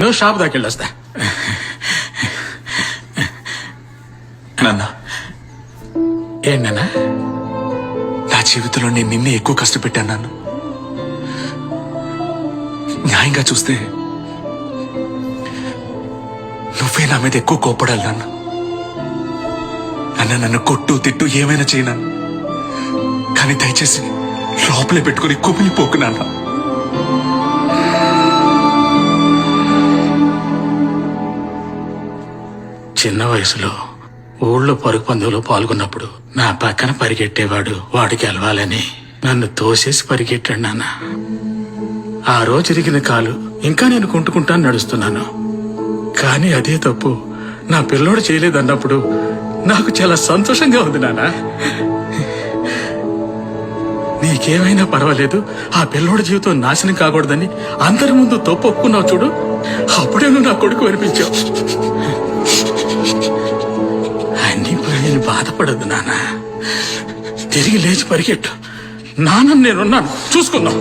నువ్వు షాప్ దాకా వెళ్ళొస్తా. నాన్న, ఏంటన్నా? నా జీవితంలో నేను నిన్నే ఎక్కువ కష్టపెట్టాను నాన్న. న్యాయంగా చూస్తే నువ్వే నా మీద ఎక్కువ కోపడాలి నాన్న. అన్న నన్ను కొట్టు తిట్టు ఏమైనా చేయనాను, కానీ దయచేసి లోపలే పెట్టుకుని కుమిలిపోకు నాన్న. చిన్న వయసులో ఊళ్ళో పరుగు పందులో పాల్గొన్నప్పుడు నా పక్కన పరిగెట్టేవాడు వాడు గెలవాలని నన్ను తోసేసి పరిగెట్టాడు నాన్న. ఆ రోజు ఇరిగిన కాలు ఇంకా నేను కుంటుకుంటాను నడుస్తున్నాను. కానీ అదే తప్పు నా పిల్లోడు చేయలేదన్నప్పుడు నాకు చాలా సంతోషంగా ఉంది నాన్న. నీకేమైనా పర్వాలేదు, ఆ పిల్లోడి జీవితం నాశనం కాకూడదని అందరి ముందు తప్పు ఒప్పుకున్నావు చూడు, అప్పుడే నువ్వు నా కొడుకు అనిపించావు. అన్నీ నేను బాధపడద్దు నాన్న, తిరిగి లేచి పరిగెట్టు. నాన్న నేనున్నాను, చూసుకుందాం.